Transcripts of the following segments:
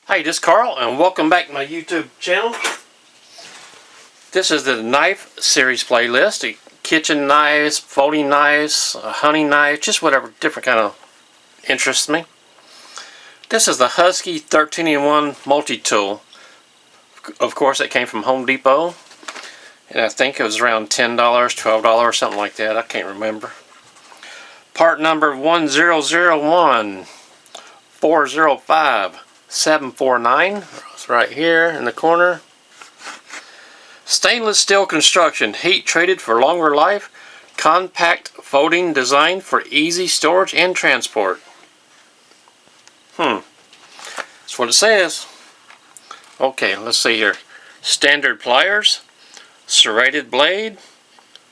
Hey, this is Carl, and welcome back to my YouTube channel. This is the knife series playlist. Kitchen knives, folding knives, hunting knives, just whatever different kind of interests me. This is the Husky 13-in-1 multi-tool. Of course, it came from Home Depot, and I think it was around $10, $12, something like that. I can't remember. Part number 1001 405 749. It's right here in the corner. Stainless steel construction, heat treated for longer life, compact folding design for easy storage and transport. That's what it says. Okay, let's see here. Standard pliers, serrated blade,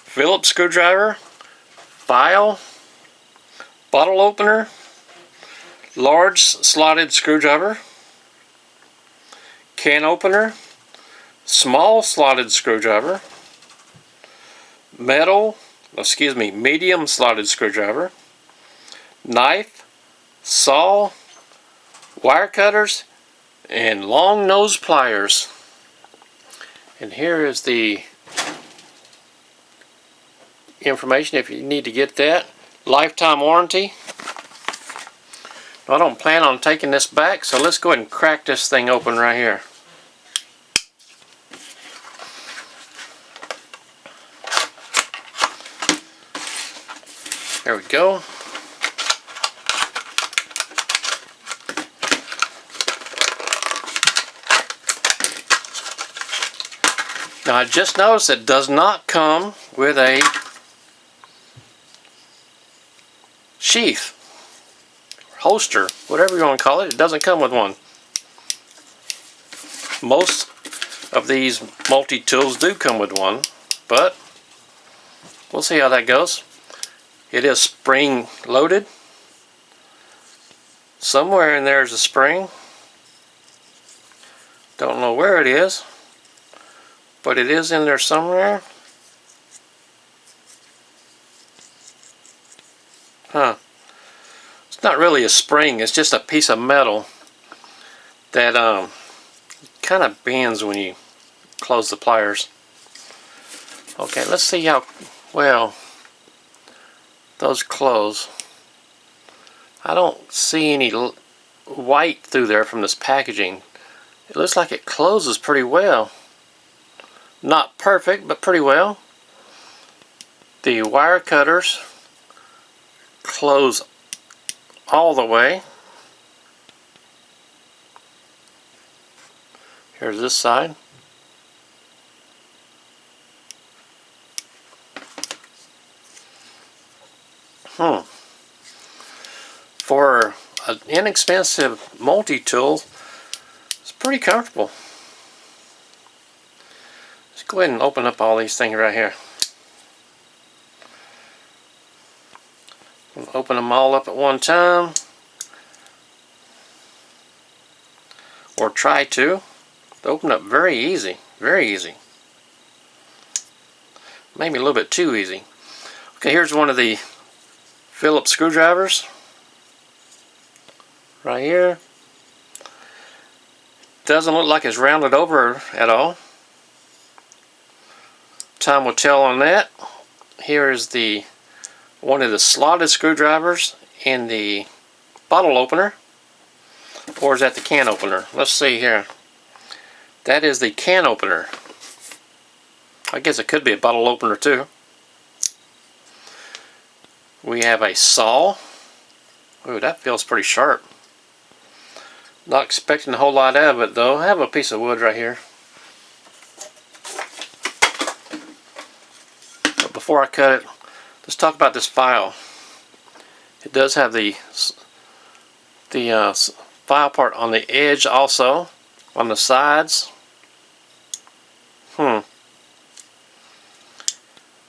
Phillips screwdriver, file, bottle opener, large slotted screwdriver, can opener, small slotted screwdriver, medium slotted screwdriver, knife, saw, wire cutters, and long nose pliers. And here is the information if you need to get that. Lifetime warranty. I don't plan on taking this back, so let's go ahead and crack this thing open right here. There we go. Now I just noticed it does not come with a sheath, holster, whatever you want to call it. It doesn't come with one. Most of these multi-tools do come with one, but we'll see how that goes. It is spring loaded. Somewhere in there is a spring. Don't know where it is, but it is in there somewhere. It's not really a spring, it's just a piece of metal that kind of bends when you close the pliers. Okay, let's see how well those close. I don't see any white through there from this packaging. It looks like it closes pretty well. Not perfect, but pretty well. The wire cutters close all the way. Here's this side. For an inexpensive multi-tool, it's pretty comfortable. Let's go ahead and open up all these things right here. Open them all up at one time, or try to. They open up very easy, very easy. Maybe a little bit too easy. Okay, here's one of the Phillips screwdrivers right here. Doesn't look like it's rounded over at all. Time will tell on that. Here is the one of the slotted screwdrivers in the bottle opener, or is that the can opener? Let's see here. That is the can opener. I guess it could be a bottle opener too. We have a saw. Ooh, that feels pretty sharp. Not expecting a whole lot out of it though. I have a piece of wood right here. But before I cut it, let's talk about this file. It does have the file part on the edge, also on the sides.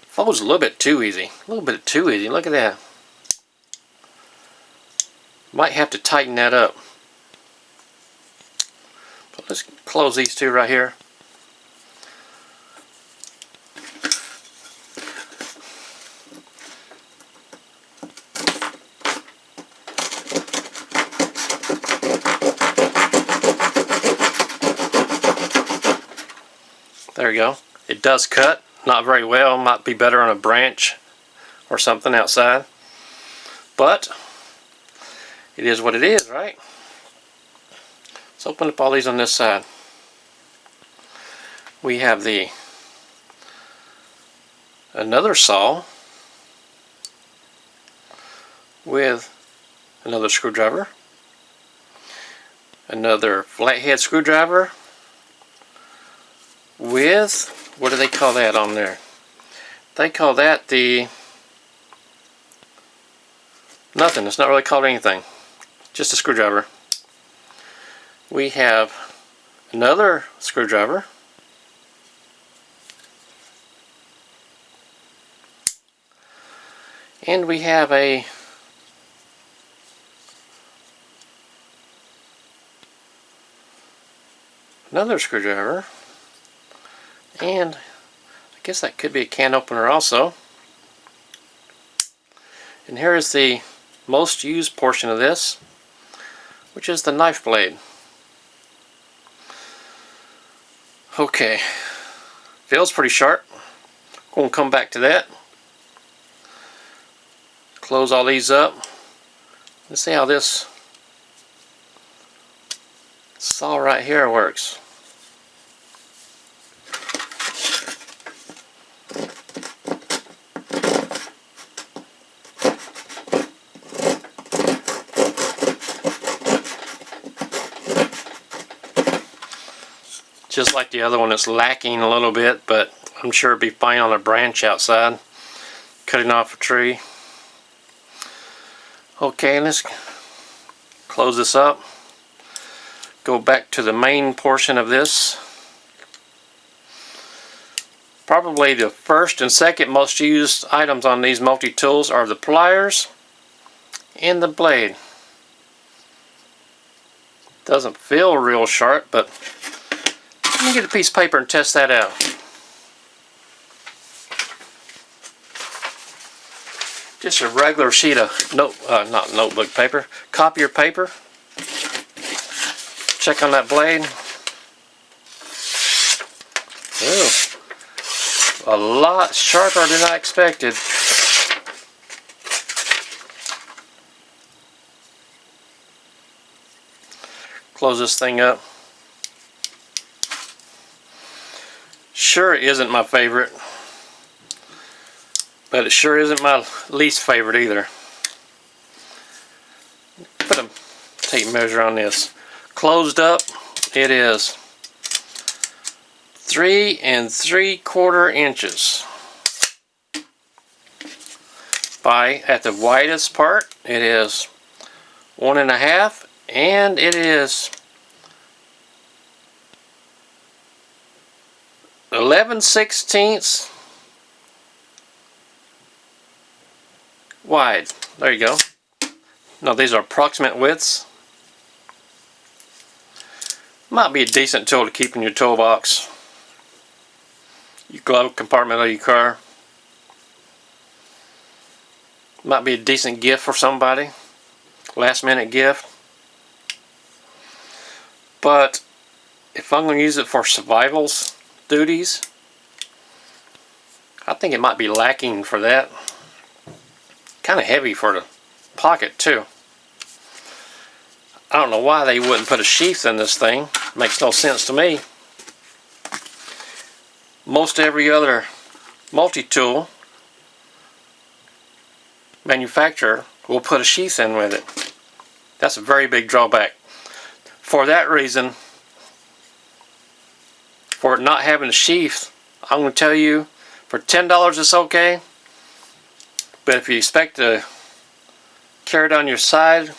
Folds a little bit too easy. A little bit too easy. Look at that. Might have to tighten that up. But let's close these two right here. There we go. It does cut, not very well. Might be better on a branch or something outside. But it is what it is, right? Let's open up all these on this side. We have another saw with another screwdriver, another flathead screwdriver with, what do they call that on there? They call that nothing. It's not really called anything, just a screwdriver. We have another screwdriver, and we have another screwdriver, and I guess that could be a can opener also. And here is the most used portion of this, which is the knife blade. Okay, feels pretty sharp. Going to come back to that. Close all these up. Let's see how this saw right here works. Just like the other one, it's lacking a little bit, but I'm sure it'd be fine on a branch outside, cutting off a tree. Okay, let's close this up. Go back to the main portion of this. Probably the first and second most used items on these multi-tools are the pliers and the blade. Doesn't feel real sharp, but let me get a piece of paper and test that out. Just a regular sheet of not notebook paper, copier paper. Check on that blade. Ooh, a lot sharper than I expected. Close this thing up. Sure, it isn't my favorite, but it sure isn't my least favorite either. Put a tape measure on this. Closed up, it is 3 3/4 inches by, at the widest part, it is 1 1/2, and it is 11/16 wide. There you go. Now these are approximate widths. Might be a decent tool to keep in your toolbox, your glove compartment of your car. Might be a decent gift for somebody, last minute gift. But if I'm going to use it for survivals duties, I think it might be lacking for that. Kind of heavy for the pocket too. I don't know why they wouldn't put a sheath in this thing. Makes no sense to me. Most every other multi-tool manufacturer will put a sheath in with it. That's a very big drawback. For that reason, for it not having a sheath, I'm going to tell you, for $10 it's okay. But if you expect to carry it on your side,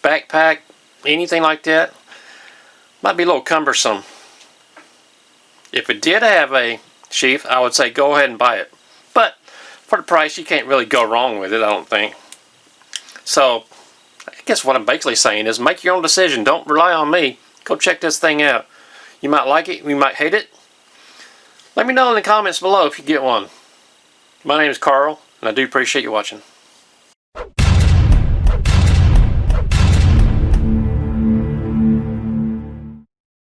backpack, anything like that, might be a little cumbersome. If it did have a sheath, I would say go ahead and buy it. But for the price, you can't really go wrong with it, I don't think. So I guess what I'm basically saying is make your own decision. Don't rely on me. Go check this thing out. You might like it, you might hate it. Let me know in the comments below if you get one. My name is Carl, and I do appreciate you watching.